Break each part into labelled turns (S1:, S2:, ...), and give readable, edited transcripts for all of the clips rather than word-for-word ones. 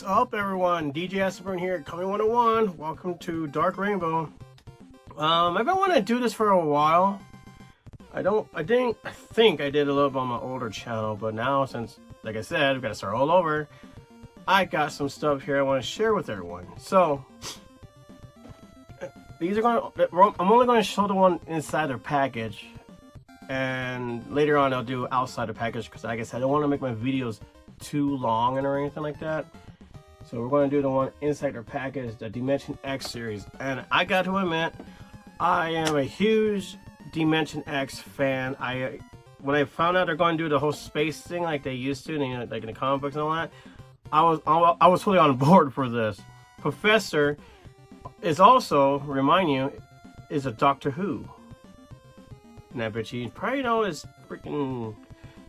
S1: up, everyone? DJ Asperburn here, Coming 101. Welcome to Dark Rainbow. I've been wanting to do this for a while. I think I did a little bit on my older channel, but now since, like I said, we've got to start all over, I got some stuff here I want to share with everyone. So, these are I'm only going to show the one inside their package, and later on I'll do outside the package because, like I said, I don't want to make my videos too long or anything like that. So we're going to do the one inside their package, the Dimension X series. And I got to admit, I am a huge Dimension X fan. When I found out they're going to do the whole space thing like they used to, like in the comic books and all that, I was fully on board for this. Professor is also, remind you, is a Doctor Who. And I bet you probably know is freaking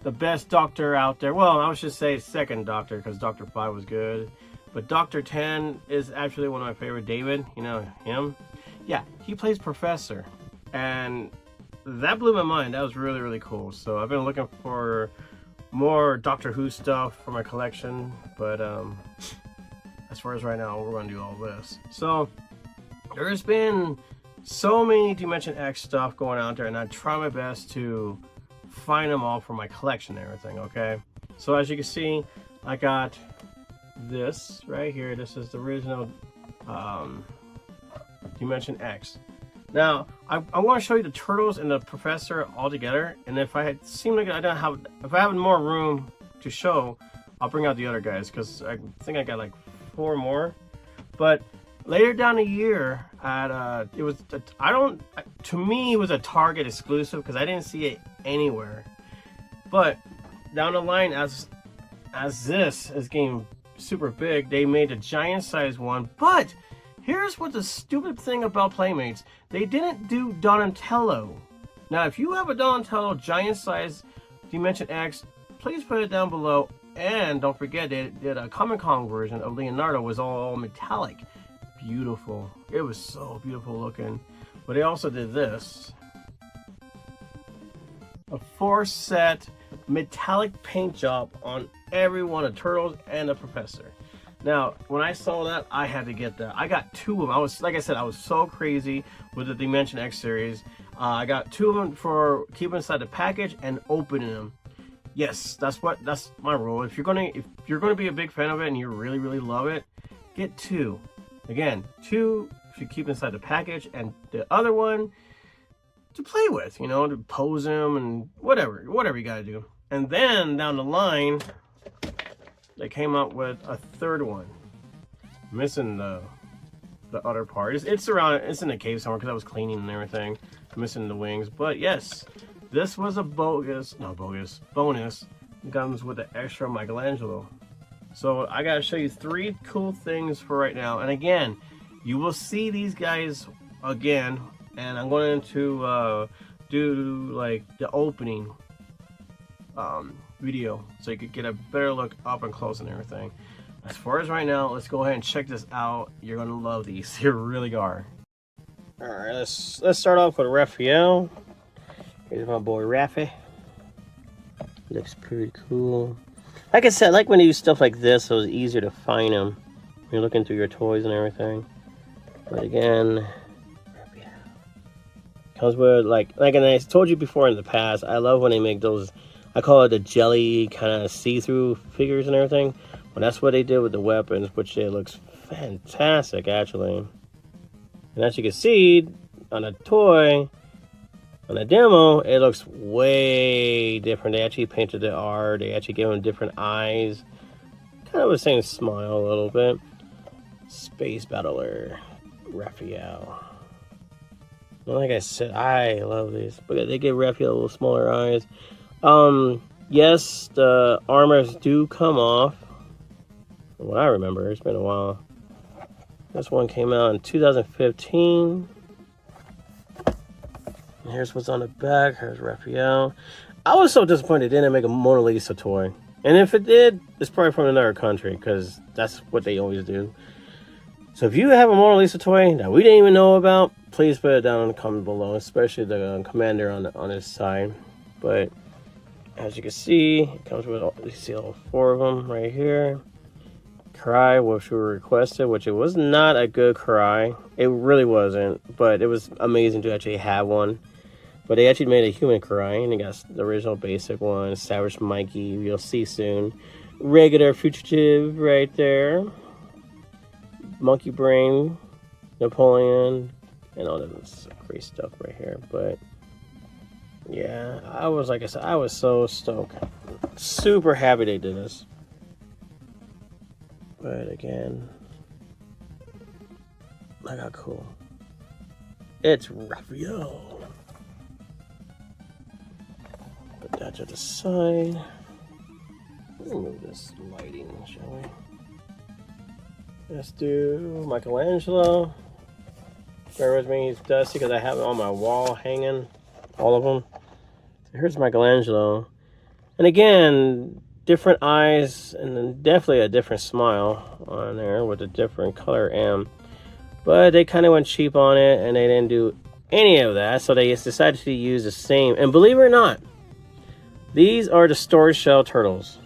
S1: the best Doctor out there. Well, I should say second Doctor, because Doctor 5 was good. But Doctor 10 is actually one of my favorite. David, you know him? Yeah, he plays Professor. And that blew my mind. That was really, really cool. So I've been looking for more Doctor Who stuff for my collection. But as far as right now, we're going to do all this. So there's been so many Dimension X stuff going out there, and I try my best to find them all for my collection and everything. Okay, so as you can see, I got this right here. This is the original Dimension X. Now I want to show you the turtles and the professor all together, and if I have more room to show, I'll bring out the other guys, because I think I got like 4 more. But later down the year, to me it was a Target exclusive because I didn't see it anywhere. But down the line, as this is getting super big, they made a giant size one. But here's what the stupid thing about Playmates: they didn't do Donatello. Now, if you have a Donatello giant size Dimension X, please put it down below. And don't forget, they did a Comic-Con version of Leonardo, was all metallic. Beautiful. It was so beautiful looking. But they also did this, a 4-set metallic paint job on every one of the turtles and the professor. Now, when I saw that, I had to get that. I got 2 of them. Like I said, I was so crazy with the Dimension X series. I got 2 of them for keeping inside the package and opening them. Yes, that's my rule. If you're gonna be a big fan of it and you really, really love it, get 2. Again, 2 if you keep inside the package, and the other one to play with, to pose them and whatever you gotta do. And then down the line, they came out with a 3rd one, missing the other part. It's in the cave somewhere because I was cleaning and everything, missing the wings. But yes, this was a bonus. It comes with the extra Michelangelo. So I gotta show you 3 cool things for right now. And again, you will see these guys again, and I'm going to do like the opening video so you could get a better look up and close and everything. As far as right now, let's go ahead and check this out. You're gonna love these. You really are. All right, let's start off with Raphael. Here's my boy Raffy. Looks pretty cool. Like I said, I like when they do stuff like this, so it's easier to find them when you're looking through your toys and everything. But again, comes with like I told you before in the past, I love when they make those, I call it the jelly kind of see-through figures and everything. Well, that's what they did with the weapons, which it looks fantastic actually. And as you can see on a toy, on the demo, it looks way different. They actually painted the art. They actually gave them different eyes. Kind of the same smile a little bit. Space Battler, Raphael. Like I said, I love these. But they give Raphael a little smaller eyes. Yes, the armors do come off. From what I remember, it's been a while. This one came out in 2015. Here's what's on the back. Here's Raphael. I was so disappointed they didn't make a Mona Lisa toy. And if it did, it's probably from another country, because that's what they always do. So if you have a Mona Lisa toy that we didn't even know about, please put it down in the comment below, especially the commander on his side. But as you can see, it comes with all 4 of them right here. cry which we requested, which it was not a good cry. It really wasn't, but it was amazing to actually have one. But they actually made a human cry, and they got the original basic one, Savage Mikey, you'll see soon. Regular Fugitive right there. Monkey Brain, Napoleon, and all this crazy stuff right here. But yeah, I was, like I said, I was so stoked. Super happy they did this. But again, look how cool. It's Raphael. Put that to the side. Let's move this lighting, shall we? Let's do Michelangelo. Bear with me, it's dusty because I have it on my wall hanging, all of them. So here's Michelangelo. And again, different eyes and then definitely a different smile on there with a different color M. But they kind of went cheap on it and they didn't do any of that. So they decided to use the same. And believe it or not, these are the storage shell turtles.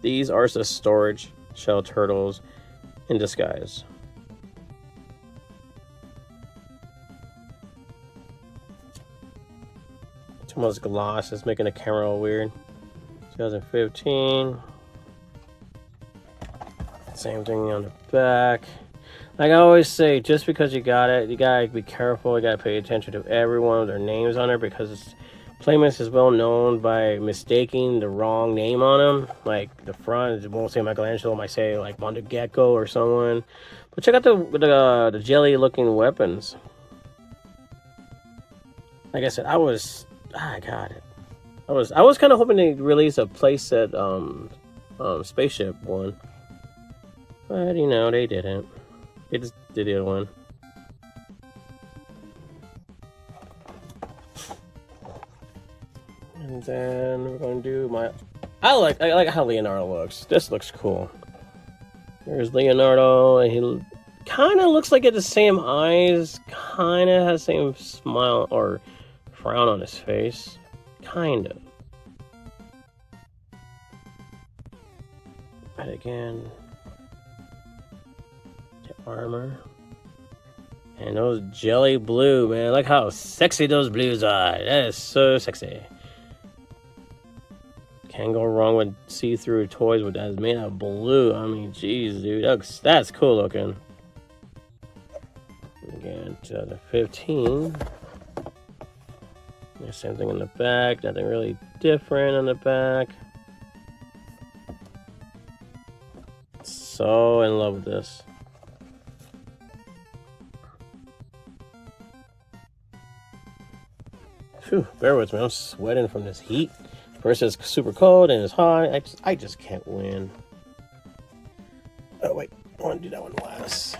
S1: These are the storage shell turtles in disguise. Too much gloss is making the camera all weird. 2015. Same thing on the back. Like I always say, just because you got it, you gotta be careful. You gotta pay attention to every one of their names on there because Playmates is well known by mistaking the wrong name on them. Like the front, it won't say Michelangelo, it might say like Monte Gecko or someone. But check out the jelly-looking weapons. Like I said, I got it. I was kind of hoping they'd release a playset spaceship one, but you know they didn't. They just did the other one. And then we're going to do my. I like how Leonardo looks. This looks cool. There's Leonardo, and he kind of looks like it. The same eyes, kind of has the same smile or frown on his face, kind of. But again, the armor and those jelly blue, man. Look how sexy those blues are. That is so sexy. Can't go wrong with see-through toys with that made out of blue. I mean, geez, dude, that's cool looking. Again, 2015. Same thing in the back. Nothing really different on the back. So in love with this. Phew, bear with me. I'm sweating from this heat. First it's super cold and it's hot. I just can't win. Oh wait, I want to do that one last.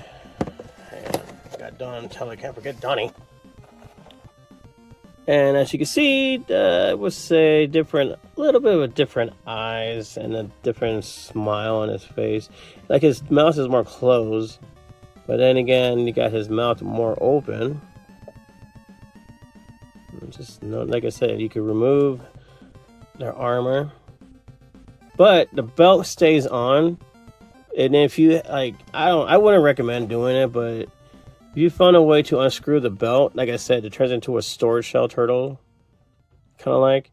S1: And got Don until I can't forget Donnie. And as you can see, I would say a little bit of a different eyes and a different smile on his face. Like his mouth is more closed, but then again, you got his mouth more open. Just like I said, you can remove their armor, but the belt stays on. And if you like, I wouldn't recommend doing it, but if you found a way to unscrew the belt, like I said, it turns into a storage shell turtle, kind of like.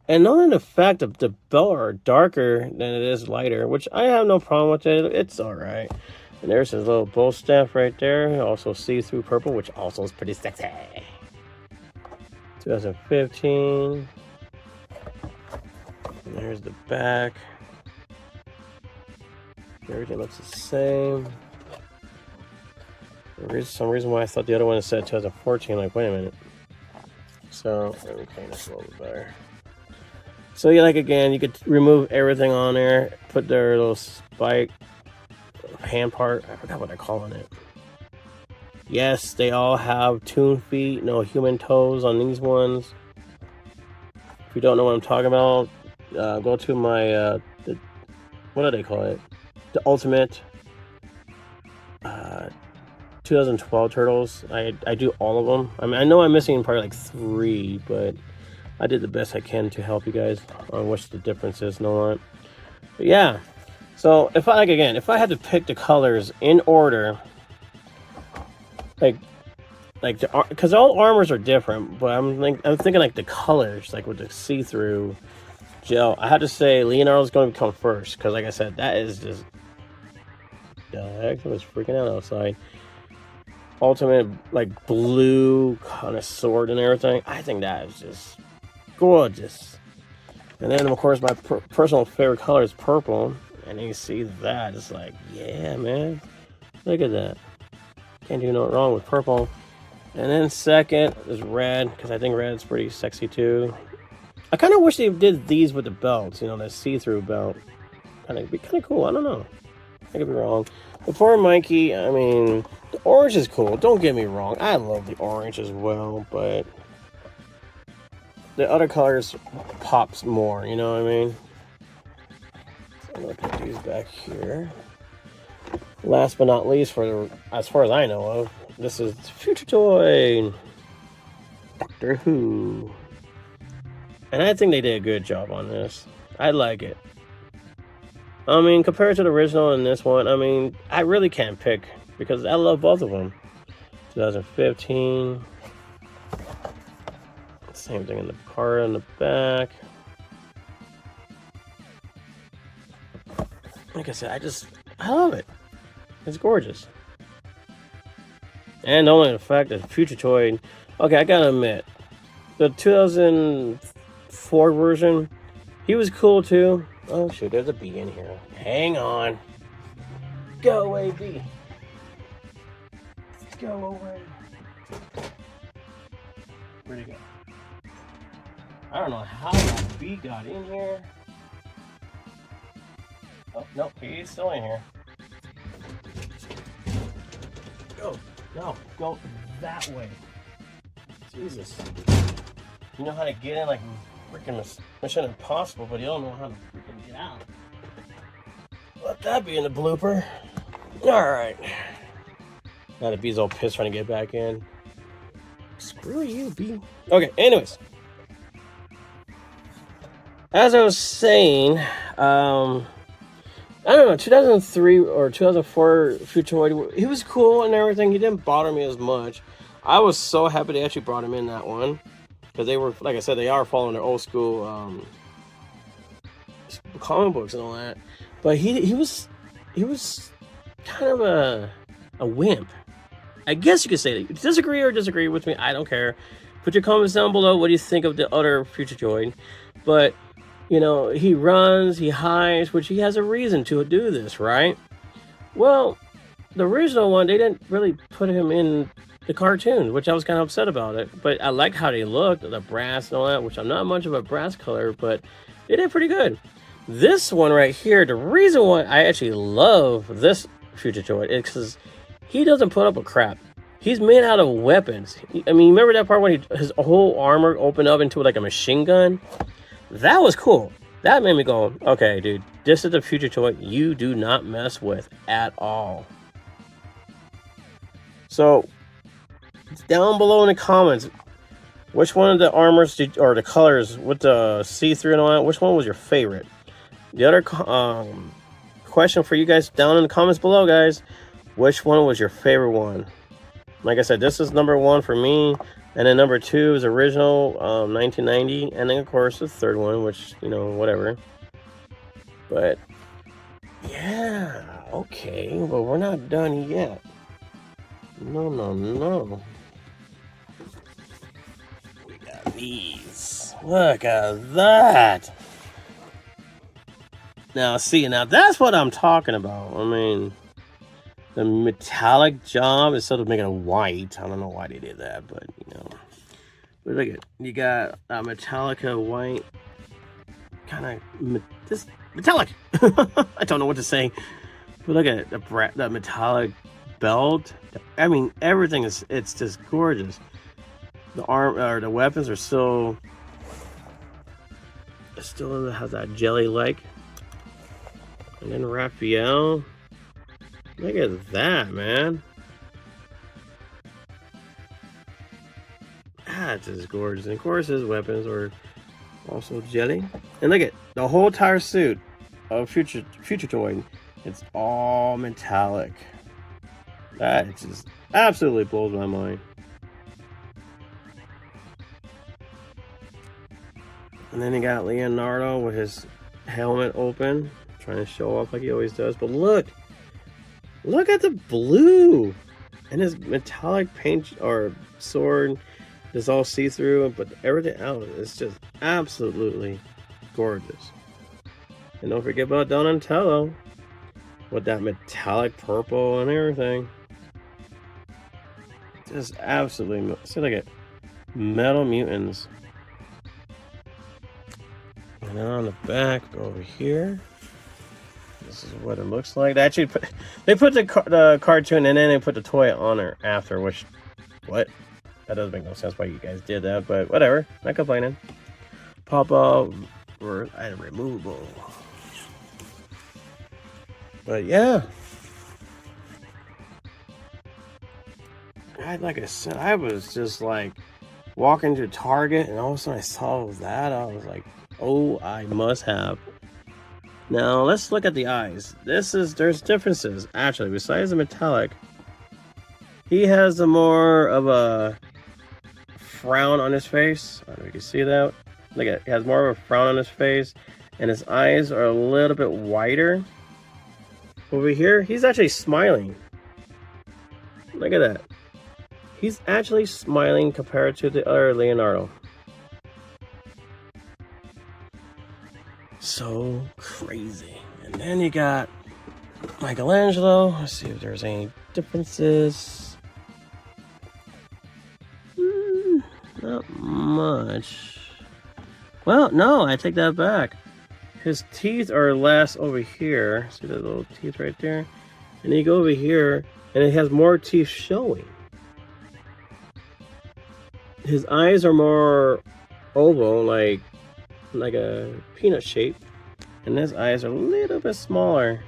S1: And knowing the fact that the belt are darker than it is lighter, which I have no problem with it. It's all right. And there's his little bow staff right there. Also see-through purple, which also is pretty sexy. 2015. And there's the back. Everything looks the same. There's some reason why I thought the other one said 2014. Like, wait a minute. So let me clean this a little bit better. So yeah, like again, you could remove everything on there. Put their little spike hand part. I forgot what they're calling it. Yes, they all have tune feet, no human toes on these ones. If you don't know what I'm talking about, go to my what do they call it? The Ultimate 2012 Turtles. I do all of them. I mean, I know I'm missing probably like 3, but I did the best I can to help you guys on what's the differences and all that. But yeah, So if I if I had to pick the colors in order, like because all armors are different, but I'm thinking like the colors, like with the see-through gel. I had to say Leonardo's going to come first because, like I said, that is just the heck. I was freaking out outside. Ultimate like blue kind of sword and everything. I think that is just gorgeous. And then of course my personal favorite color is purple. And you see that, it's like, yeah, man. Look at that. Can't do no wrong with purple. And then second is red, because I think red's pretty sexy too. I kind of wish they did these with the belts, you know, that see-through belt. Be kind of cool. I don't know. I could be wrong. But for Mikey, I mean, the orange is cool. Don't get me wrong. I love the orange as well, but the other colors pops more, you know what I mean? So I'm gonna put these back here. Last but not least, as far as I know of, this is Future Toy Doctor Who. And I think they did a good job on this. I like it. I mean, compared to the original and this one, I mean, I really can't pick because I love both of them. 2015. Same thing in the card on the back. Like I said, I love it. It's gorgeous. And only the fact that Future Toy, okay, I gotta admit, the 2004 version, he was cool too. Oh shoot, there's a bee in here. Hang on. Go away, bee. Go away. Where'd he go? I don't know how that bee got in here. Oh, nope, he's still in here. Go. No, go that way. Jesus. You know how to get in like freaking Mission Impossible, but you don't know how to freaking get out. Let that be in the blooper. Alright. Now the bee's all pissed trying to get back in. Screw you, bee. Okay, anyways. As I was saying, I don't know, 2003 or 2004 Future Toy, he was cool and everything. He didn't bother me as much. I was so happy they actually brought him in that one. Because they were, like I said, they are following their old school comic books and all that. But he was kind of a wimp. I guess you could say that. Disagree or disagree with me, I don't care. Put your comments down below. What do you think of the other Future Toy? But you know, he runs, he hides, which he has a reason to do this, right? Well, the original one, they didn't really put him in the cartoon, which I was kind of upset about it. But I liked how they looked, the brass and all that, which I'm not much of a brass color, but they did pretty good. This one right here, the reason why I actually love this Future Toy is because he doesn't put up a crap. He's made out of weapons. I mean, remember that part when his whole armor opened up into like a machine gun? That was cool. That made me go, okay, dude, this is the Future Toy you do not mess with at all. So, down below in the comments, which one of the armors or the colors with the see-through and all that, which one was your favorite? The other question for you guys down in the comments below, guys, which one was your favorite one? Like I said, this is number one for me. And then number two is original, 1990. And then, of course, the third one, which, you know, whatever. But, yeah, okay. Well, we're not done yet. No. We got these. Look at that. Now, see, now that's what I'm talking about. I mean, the metallic job instead of making it white. I don't know why they did that, but you know. But look at, you got Metallica white, kind of just metallic. I don't know what to say. But look at the metallic belt. I mean, everything it's just gorgeous. The arm or the weapons are still has that jelly like. And then Raphael. Look at that, man. That's just gorgeous. And of course, his weapons are also jelly. And look at the whole entire suit of Future Toy. It's all metallic. That just absolutely blows my mind. And then you got Leonardo with his helmet open, trying to show off like he always does. But look at the blue, and his metallic paint or sword is all see-through, but everything else is just absolutely gorgeous. And don't forget about Donatello with that metallic purple and everything. Just absolutely, see, look at Metal Mutants. And then on the back, go over here. This is what it looks like. They actually put the cartoon and then they put the toy on her after, which, what? That doesn't make no sense why you guys did that, but whatever. Not complaining. Pop-up and removable. But yeah. Like I said, I was just like walking to Target and all of a sudden I saw that. I was like, oh, I must have. Now let's look at the eyes. There's differences actually. Besides the metallic, he has a more of a frown on his face. I don't know if you can see that. Look at, he has more of a frown on his face, and his eyes are a little bit wider. Over here, he's actually smiling. Look at that. He's actually smiling compared to the other Leonardo. So crazy. And then you got Michelangelo. Let's see if there's any differences. Not much. Well, no, I take that back. His teeth are less over here. See the little teeth right there? And you go over here, and it has more teeth showing. His eyes are more oval, like a peanut shape, and his eyes are a little bit smaller.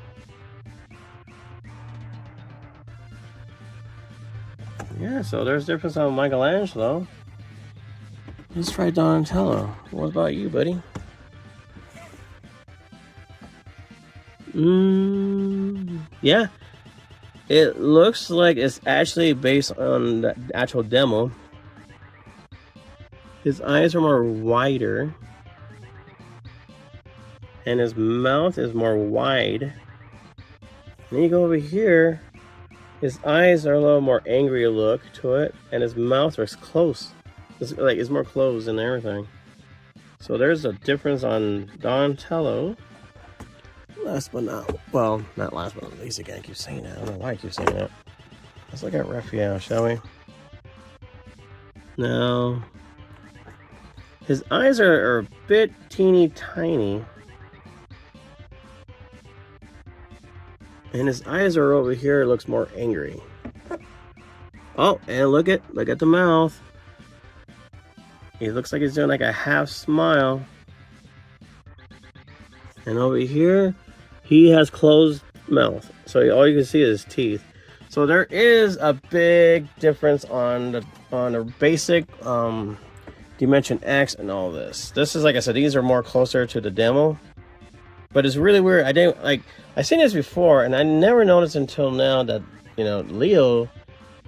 S1: Yeah, so there's difference on Michelangelo. Let's try Donatello. What about you, buddy? Yeah, it looks like it's actually based on the actual demo. His eyes are more wider, and his mouth is more wide. And then you go over here, his eyes are a little more angry look to it, and his mouth is close. It's more closed and everything. So there's a difference on Donatello. Last but not, well, not last but not least again, I keep saying that. I don't know why I keep saying that. Let's look at Raphael, shall we? Now, his eyes are a bit teeny tiny. And his eyes are over here, it looks more angry. Oh, and look at the mouth. He looks like he's doing like a half smile. And over here, he has closed mouth. So all you can see is his teeth. So there is a big difference on the basic Dimension X and all this. This is, like I said, these are more closer to the demo. But it's really weird. I've seen this before, and I never noticed until now that, you know, Leo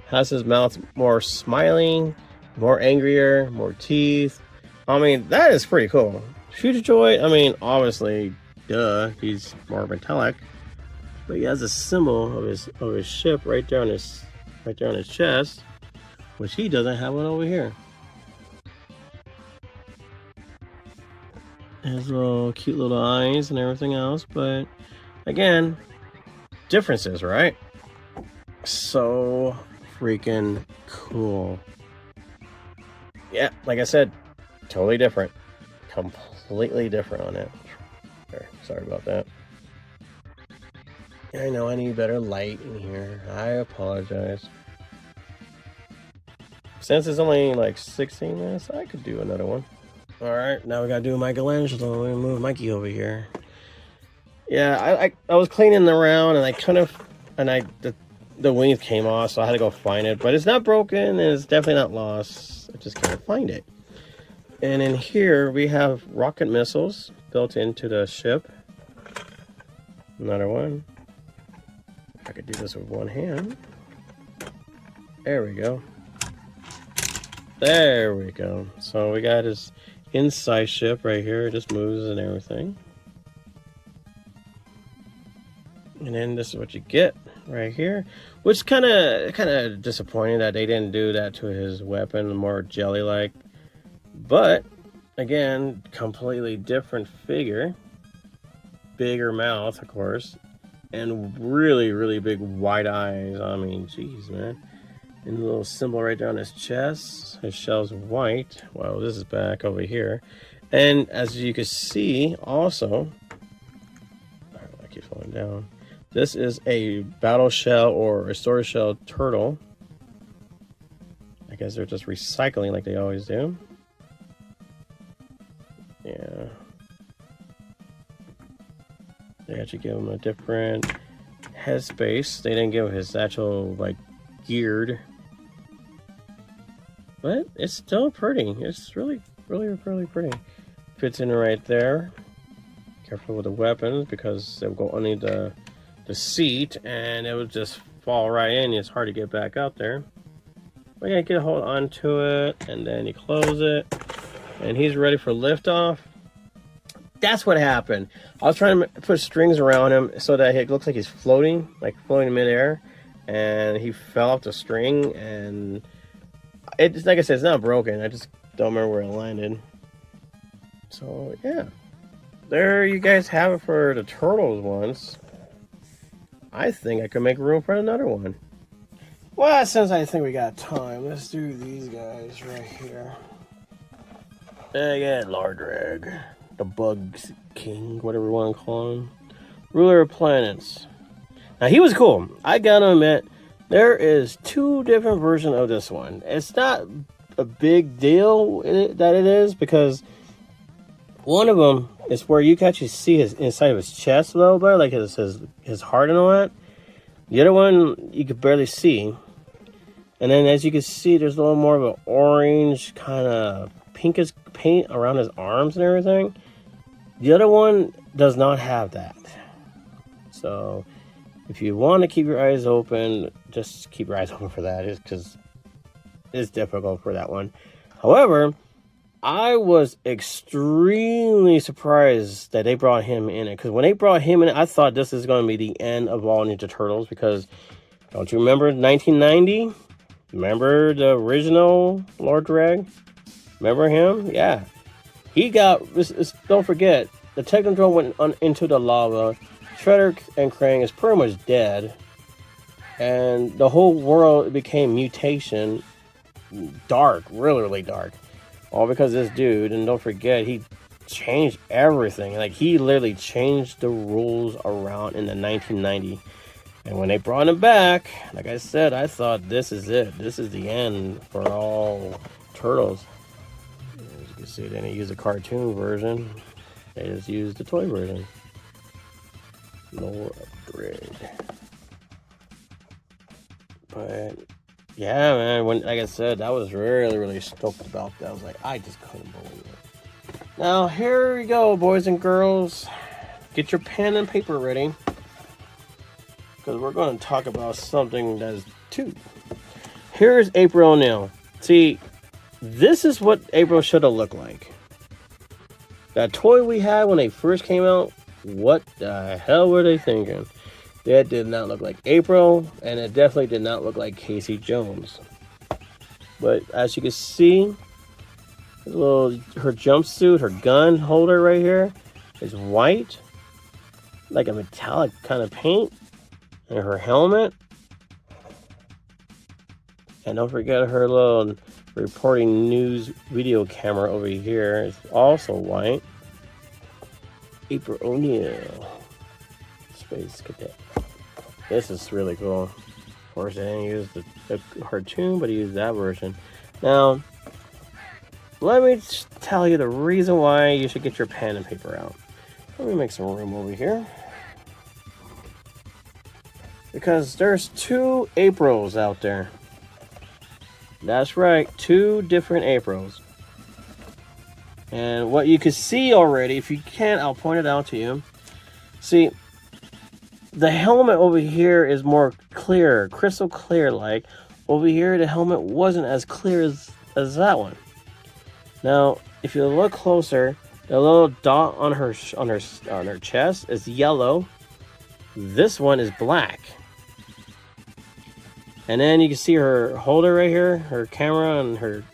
S1: has his mouth more smiling, more angrier, more teeth. I mean, that is pretty cool. Future Toy, I mean, obviously, duh, he's more metallic, but he has a symbol of his ship right there on his chest, which he doesn't have one over here. His little cute little eyes and everything else, but again, differences, right? So freaking cool. Yeah, like I said, totally different. Completely different on it. Sorry about that. I know I need better light in here. I apologize. Since it's only like 16 minutes, I could do another one. Alright, now we gotta do Michelangelo. We're gonna move Mikey over here. Yeah, I was cleaning around and I kind of, the wings came off, so I had to go find it. But it's not broken and it's definitely not lost. I just can't find it. And in here we have rocket missiles built into the ship. Another one. I could do this with one hand. There we go. There we go. So we got his inside ship right here. It just moves and everything. And then this is what you get right here, which kind of disappointing that they didn't do that to his weapon, more jelly-like. But again, completely different figure, bigger mouth, of course, and really, really big white eyes. I mean, geez, man. And a little symbol right there on his chest. His shell's white. Well, this is back over here, and as you can see, also, I keep falling down. This is a battle shell or restored shell turtle. I guess they're just recycling like they always do. Yeah. They actually give him a different headspace. They didn't give his actual, like, geared. But it's still pretty. It's really, really, really pretty. Fits in right there. Careful with the weapons because they'll go underneath the seat and it would just fall right in. It's hard to get back up there. But yeah, you can hold on to it and then you close it and he's ready for liftoff. That's what happened. I was trying to put strings around him so that it looks like he's floating in midair, and he fell off the string, and it's like I said, it's not broken. I just don't remember where it landed. So yeah, there you guys have it for the turtles ones. I think I could make room for another one. Well, since I think we got time, let's do these guys right here. I got Lardrag, the Bugs King, whatever you want to call him. Ruler of Planets. Now, he was cool. I gotta admit, there is two different versions of this one. It's not a big deal that it is, because one of them is where you can actually see his inside of his chest a little bit, like his heart and all that. The other one you could barely see. And then as you can see, there's a little more of an orange kind of pinkish paint around his arms and everything. The other one does not have that. So if you want to keep your eyes open, just keep your eyes open for that, just because it's difficult for that one. However, I was extremely surprised that they brought him in it, because when they brought him in, I thought this is going to be the end of all Ninja Turtles, because don't you remember 1990? Remember the original Lardrag? Remember him? Yeah. He got, don't forget, the Technodrome went into the lava. Shredder and Krang is pretty much dead. And the whole world became mutation. Dark, really, really dark. All because of this dude. And don't forget, he changed everything. Like, he literally changed the rules around in the 1990. And when they brought him back, like I said, I thought this is it. This is the end for all Turtles. As you can see, they didn't use the cartoon version. They just used the toy version. No upgrade. But yeah, man, like I said, I was really, really stoked about that. I was like, I just couldn't believe it. Now here we go, boys and girls. Get your pen and paper ready, because we're going to talk about something that is two. Here's April O'Neil. See, this is what April should have looked like. That toy we had when they first came out, what the hell were they thinking? That did not look like April, and it definitely did not look like Casey Jones. But as you can see, her jumpsuit, her gun holder right here is white, like a metallic kind of paint. And her helmet. And don't forget her little reporting news video camera over here is also white. April O'Neil. Space Cadet. This is really cool. Of course, they didn't use the cartoon, but he used that version. Now, let me tell you the reason why you should get your pen and paper out. Let me make some room over here. Because there's two Aprils out there. That's right, two different Aprils. And what you can see already, if you can't, I'll point it out to you. See, the helmet over here is more clear, crystal clear. Like over here, the helmet wasn't as clear as that one. Now, if you look closer, the little dot on her chest is yellow. This one is black. And then you can see her holder right here, her camera and her,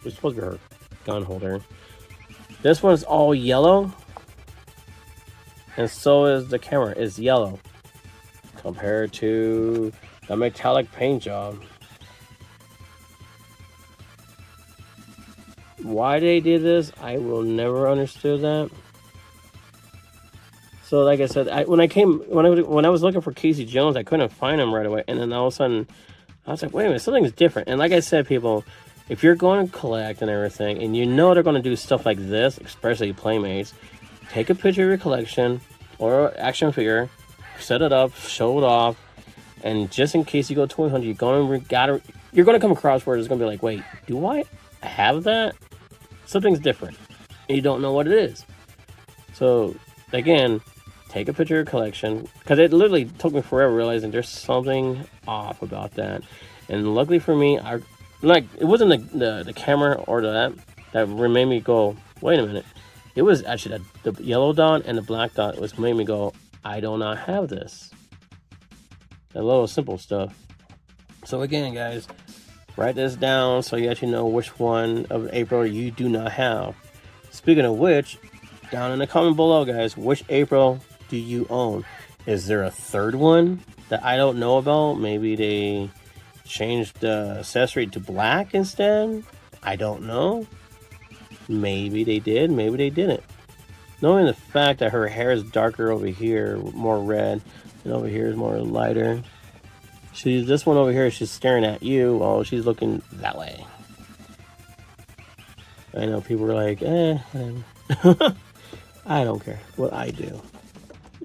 S1: it's supposed to be her gun holder. This one's all yellow. And so is the camera, is yellow. Compared to the metallic paint job. Why they did this, I will never understood that. So like I said, when I was looking for Casey Jones, I couldn't find him right away. And then all of a sudden, I was like, wait a minute, something's different. And like I said, people, if you're going to collect and everything, and you know they're going to do stuff like this, especially Playmates, take a picture of your collection or action figure, set it up, show it off, and just in case you go to 100, you're going to come across where it's going to be like, wait, do I have that? Something's different, and you don't know what it is. So again, take a picture of your collection, because it literally took me forever realizing there's something off about that. And luckily for me, it wasn't the camera or that made me go, wait a minute. It was actually the yellow dot and the black dot was made me go, I do not have this. A little simple stuff. So again, guys, write this down so you actually know which one of April you do not have. Speaking of which, down in the comment below, guys, which April do you own? Is there a third one that I don't know about? Maybe they changed the accessory to black instead? I don't know. Maybe they did, maybe they didn't. Knowing the fact that her hair is darker over here, more red, and over here is more lighter. This one over here, she's staring at you while she's looking that way. I know people are like, whatever. I don't care what I do.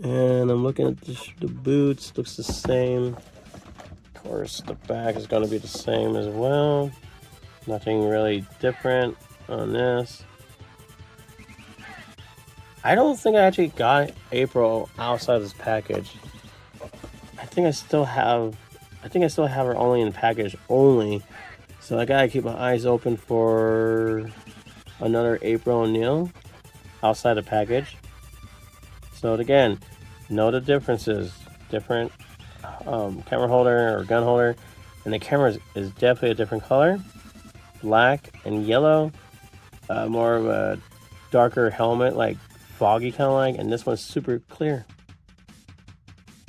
S1: And I'm looking at the boots, looks the same. Of course, the back is going to be the same as well. Nothing really different on this. I don't think I actually got April outside of this package. I think I still have her only in package only. So I gotta keep my eyes open for another April O'Neil outside the package. So again, know the differences. Different camera holder or gun holder, and the camera is definitely a different color, black and yellow. More of a darker helmet, like foggy kind of like, and this one's super clear.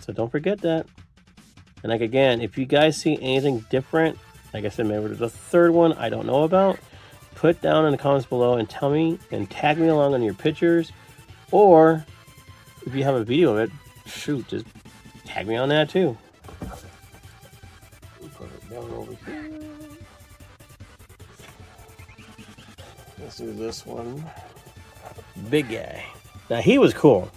S1: So don't forget that. And like again, if you guys see anything different, like I said, maybe there's a third one I don't know about, put down in the comments below and tell me and tag me along on your pictures, or if you have a video of it, shoot, just tag me on that too. Put it down over here. Let's do this one. Big guy. Now he was cool.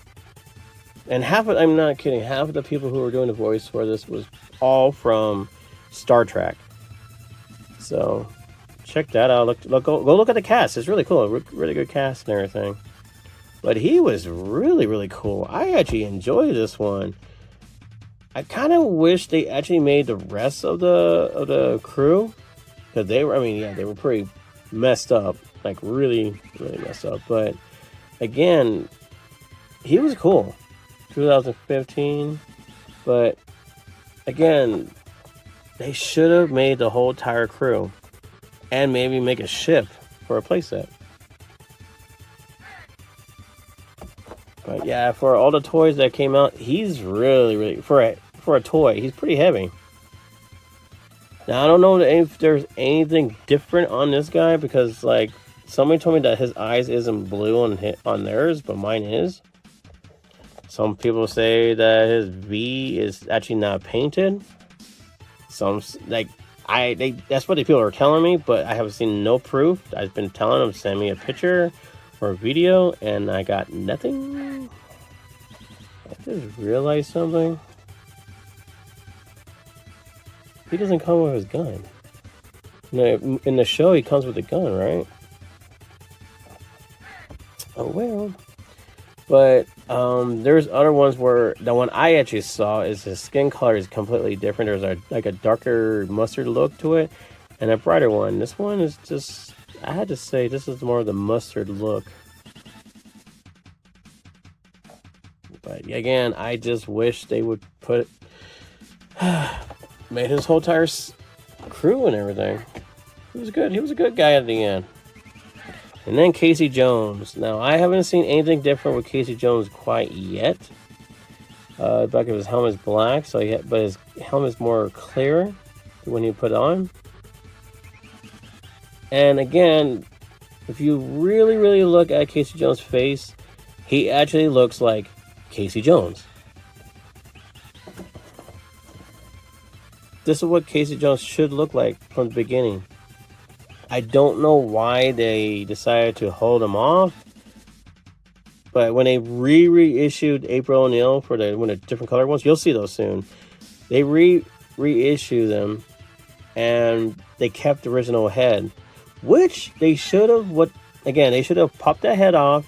S1: And I'm not kidding, half of the people who were doing the voice for this was all from Star Trek. So check that out. Go look at the cast. It's really cool. Really good cast and everything. But he was really, really cool. I actually enjoyed this one. I kind of wish they actually made the rest of the crew, because they were pretty messed up, like really, really messed up. But again, he was cool. 2015, but again, they should have made the whole entire crew, and maybe make a ship for a playset. But yeah, for all the toys that came out, he's really for a toy, he's pretty heavy. Now I don't know if there's anything different on this guy, because like somebody told me that his eyes isn't blue on theirs, but mine is. Some people say that his V is actually not painted. That's what the people are telling me, but I haven't seen no proof. I've been telling them to send me a picture or a video, and I got nothing. I just realized something. He doesn't come with his gun. No, in the show, he comes with a gun, right? Oh well. But there's other ones where the one I actually saw is his skin color is completely different. There's like a darker mustard look to it, and a brighter one. This one is just, I had to say, this is more of the mustard look. But again, I just wish they would put made his whole entire crew and everything. He was good. He was a good guy at the end. And then Casey Jones. Now, I haven't seen anything different with Casey Jones quite yet. The back of his helmet's black, so but his helmet's more clear when you put it on. And again, if you really, really look at Casey Jones' face, he actually looks like Casey Jones. This is what Casey Jones should look like from the beginning. I don't know why they decided to hold him off, but when they reissued April O'Neil for the different color ones, you'll see those soon. They reissue them, and they kept the original head, which they should have. They should have popped that head off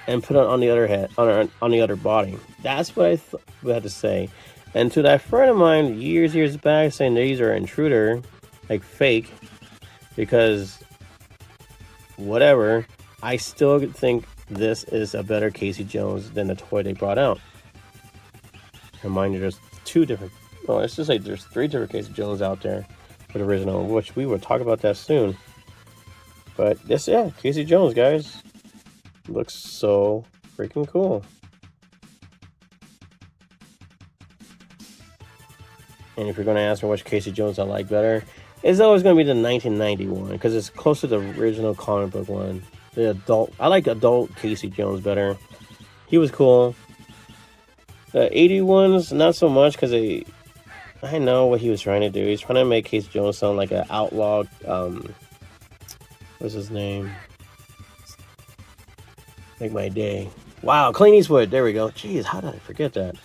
S1: and put it on the other head, on the other body. That's what I had to say. And to that friend of mine years back saying these are intruder, like fake, because whatever, I still think this is a better Casey Jones than the toy they brought out. And mind you, there's two different, well, let's just say there's 3 different Casey Jones out there for the original, which we will talk about that soon. But this, yeah, Casey Jones, guys, looks so freaking cool. And if you're going to ask me which Casey Jones I like better, it's always going to be the 1991 because it's close to the original comic book one. The adult, I like adult Casey Jones better. He was cool. The 81s, not so much because I know what he was trying to do. He's trying to make Casey Jones sound like an outlaw. What's his name? Make my day. Wow, Clint Eastwood. There we go. Jeez, how did I forget that?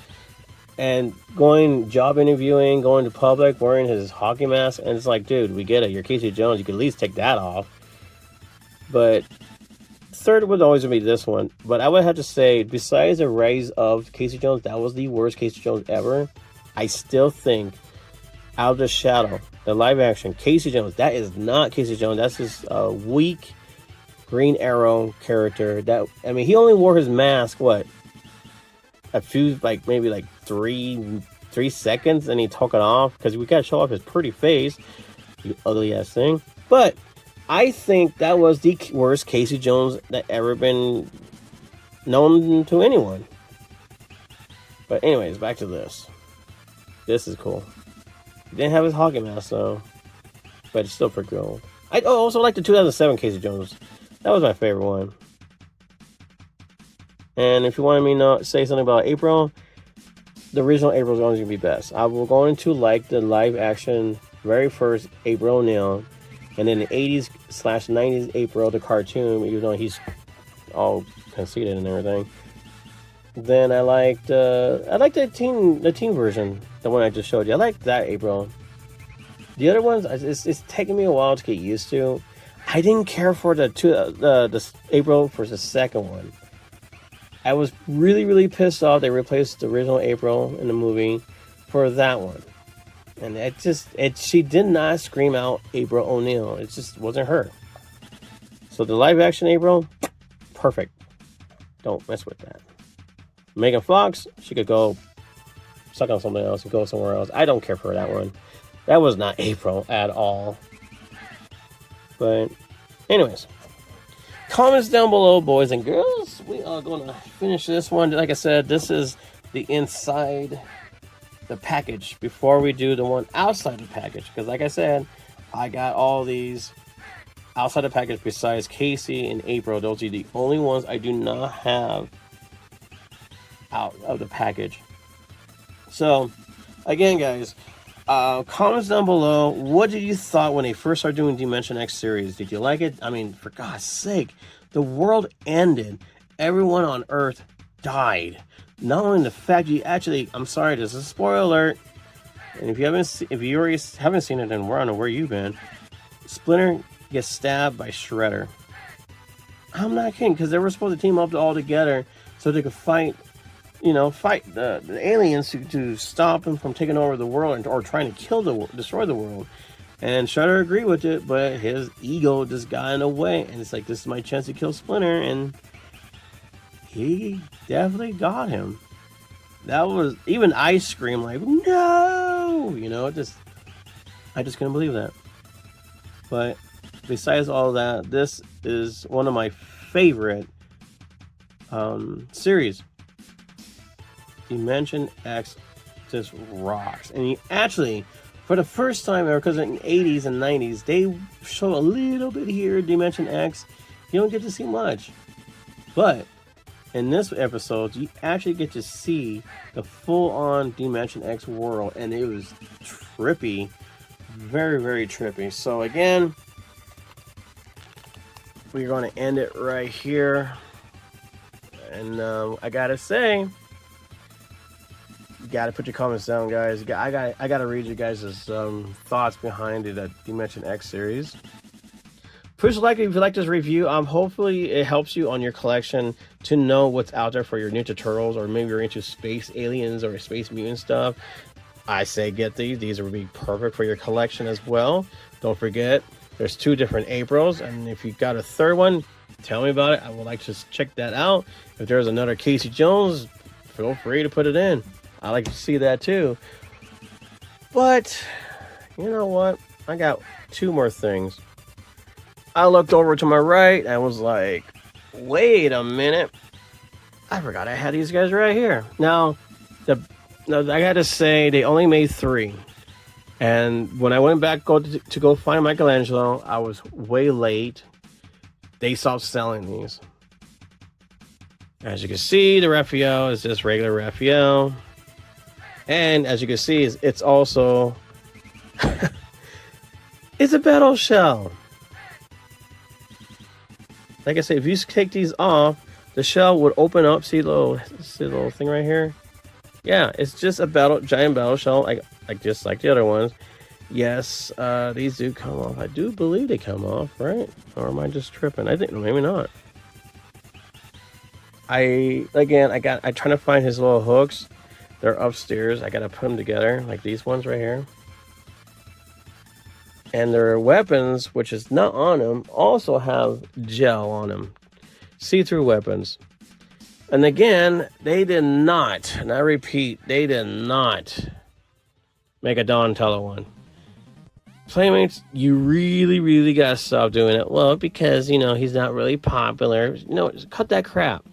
S1: And going job interviewing, going to public, wearing his hockey mask, and it's like, dude, we get it. You're Casey Jones. You could at least take that off. But third would always be this one. But I would have to say, besides the rise of Casey Jones, that was the worst Casey Jones ever. I still think, out of the shadow, the live action Casey Jones, that is not Casey Jones. That's this weak Green Arrow character. He only wore his mask, what? A few, maybe 3 seconds, and he took it off because we got to show off his pretty face, you ugly ass thing. But I think that was the worst Casey Jones that ever been known to anyone. But anyways, back to this. This is cool. He didn't have his hockey mask though, but it's still pretty cool. I also like the 2007 Casey Jones. That was my favorite one. And if you wanted me to say something about April, the original April is always going to be best. I will go into like the live action very first April O'Neil, and then the 80s/90s April, the cartoon, even though he's all conceited and everything. Then I liked the teen version, the one I just showed you. I liked that April. The other ones, it's taking me a while to get used to. I didn't care for the April for the second one. I was really, really pissed off they replaced the original April in the movie for that one. And she did not scream out April O'Neil. It just wasn't her. So the live action April, perfect. Don't mess with that. Megan Fox, she could go suck on something else and go somewhere else. I don't care for that one. That was not April at all. But anyways, comments down below, boys and girls. We are going to finish this one. Like I said, this is the inside the package before we do the one outside the package. Because like I said, I got all these outside the package besides Casey and April. Those are the only ones I do not have out of the package. So again, guys, comments down below. What did you thought when they first started doing Dimension X series? Did you like it? I mean, for God's sake, the world ended. Everyone on Earth died. Not only the fact you actually, I'm sorry, this is a spoiler alert. And if you already haven't seen it, then I don't know where you've been. Splinter gets stabbed by Shredder. I'm not kidding, because they were supposed to team up all together so they could fight, fight the aliens to stop them from taking over the world or trying to destroy the world. And Shredder agreed with it, but his ego just got in the way, and it's like, this is my chance to kill Splinter, and he definitely got him. That was, even I screamed like, no, I just couldn't believe that. But besides all that, this is one of my favorite series. Dimension X just rocks. And he actually, for the first time ever, because in the 80s and 90s, they show a little bit here, Dimension X. You don't get to see much. But in this episode, you actually get to see the full-on Dimension X world, and it was trippy. Very, very trippy. So again, we're going to end it right here. And I gotta say, you gotta put your comments down, guys. I gotta read you guys' thoughts behind the Dimension X series. Please like it if you like this review. Hopefully it helps you on your collection to know what's out there for your Ninja Turtles, or maybe you're into space aliens or space mutant stuff. I say get these. These would be perfect for your collection as well. Don't forget, there's 2 different Aprils, and if you got a third one, tell me about it. I would like to check that out. If there's another Casey Jones, feel free to put it in. I like to see that too. But you know what? I got 2 more things. I looked over to my right and was like, wait a minute. I forgot I had these guys right here. Now, I gotta say, they only made 3. And when I went back to go find Michelangelo, I was way late. They stopped selling these. As you can see, the Raphael is just regular Raphael. And as you can see, it's also... it's a battle shell. Like I said, if you take these off, the shell would open up. See the little thing right here? Yeah, it's just a giant battle shell, like just like the other ones. Yes, these do come off. I do believe they come off, right? Or am I just tripping? I think maybe not. I'm trying to find his little hooks. They're upstairs. I gotta put them together, like these ones right here. And their weapons, which is not on them, also have gel on them. See-through weapons. And again, they did not, and I repeat, they did not make a Donatello one. Playmates, you really, really gotta stop doing it. Well, because, he's not really popular. Cut that crap.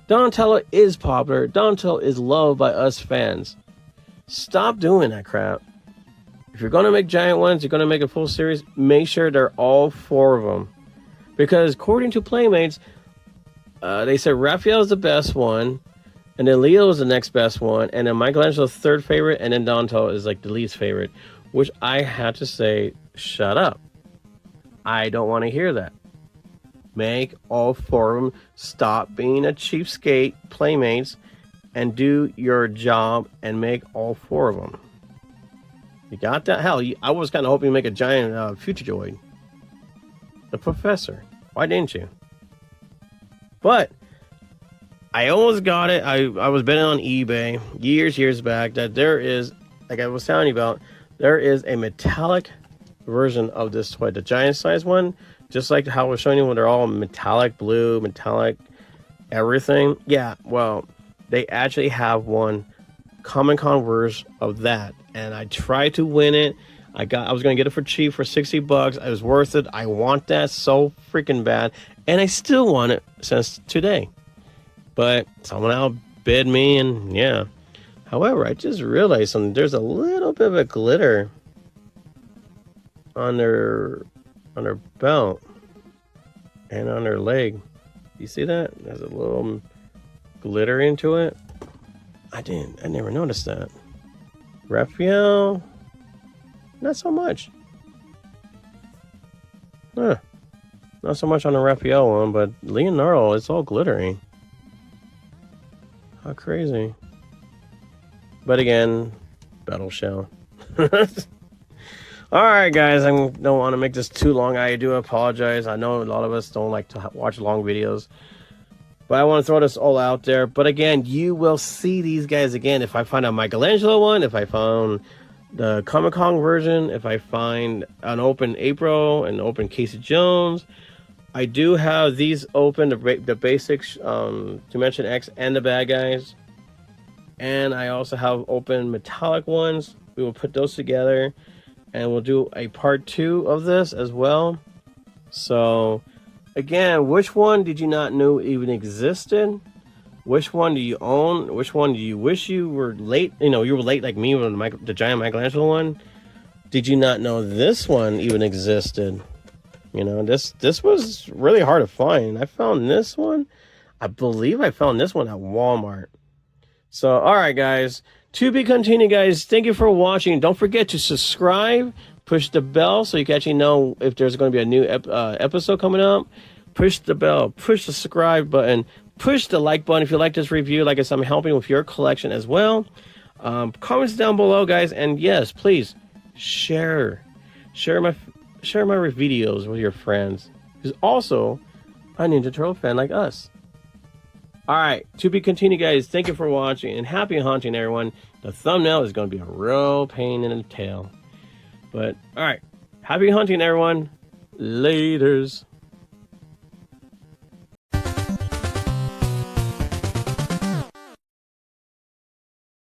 S1: Donatello is popular. Donatello is loved by us fans. Stop doing that crap. If you're gonna make giant ones, you're gonna make a full series, make sure they're all 4 of them. Because according to Playmates, they said Raphael is the best one, and then Leo is the next best one, and then Michelangelo's 3rd favorite, and then Donatello is like the least favorite. Which I had to say, shut up. I don't want to hear that. Make all 4 of them. Stop being a cheapskate, Playmates, and do your job and make all 4 of them. You got that? Hell, I was kind of hoping you make a giant Future Droid. The Professor. Why didn't you? But I almost got it. I was betting on eBay years back that there is, like I was telling you about, there is a metallic version of this toy, the giant size one, just like how I was showing you when they're all metallic blue, metallic everything. Yeah, well, they actually have one Comic-Con version of that, and I tried to win it. I was gonna get it for cheap for $60. It was worth it. I want that so freaking bad, and I still want it since today. But someone outbid me, and yeah. However, I just realized something. There's a little bit of a glitter on their belt and on their leg. You see that? There's a little glitter into it. I never noticed that. Raphael, not so much. Not so much on the Raphael one, but Leonardo, it's all glittery. How crazy. But again, battle shell. Alright guys, I don't want to make this too long. I do apologize. I know a lot of us don't like to watch long videos. But I want to throw this all out there. But again, you will see these guys again if I find a Michelangelo one, if I found the Comic Con version, if I find an open April and open Casey Jones. I do have these open, the basics, Dimension X and the bad guys. And I also have open metallic ones. We will put those together and we'll do a part 2 of this as well. So again, which one did you not know even existed? Which one do you own? Which one do you wish you were late? You know, you were late like me with the giant Michelangelo one. Did you not know this one even existed? You know, this was really hard to find. I found this one. I believe I found this one at Walmart. So, all right, guys. To be continued, guys. Thank you for watching. Don't forget to subscribe. Push the bell so you can actually know if there's going to be a new episode coming up. Push the bell. Push the subscribe button. Push the like button if you like this review. Like I said, I'm helping with your collection as well. Comments down below, guys. And yes, please share my videos with your friends who's also a Ninja Turtle fan like us. All right, to be continued, guys. Thank you for watching and happy hunting, everyone. The thumbnail is going to be a real pain in the tail. But, all right, happy hunting, everyone. Laters.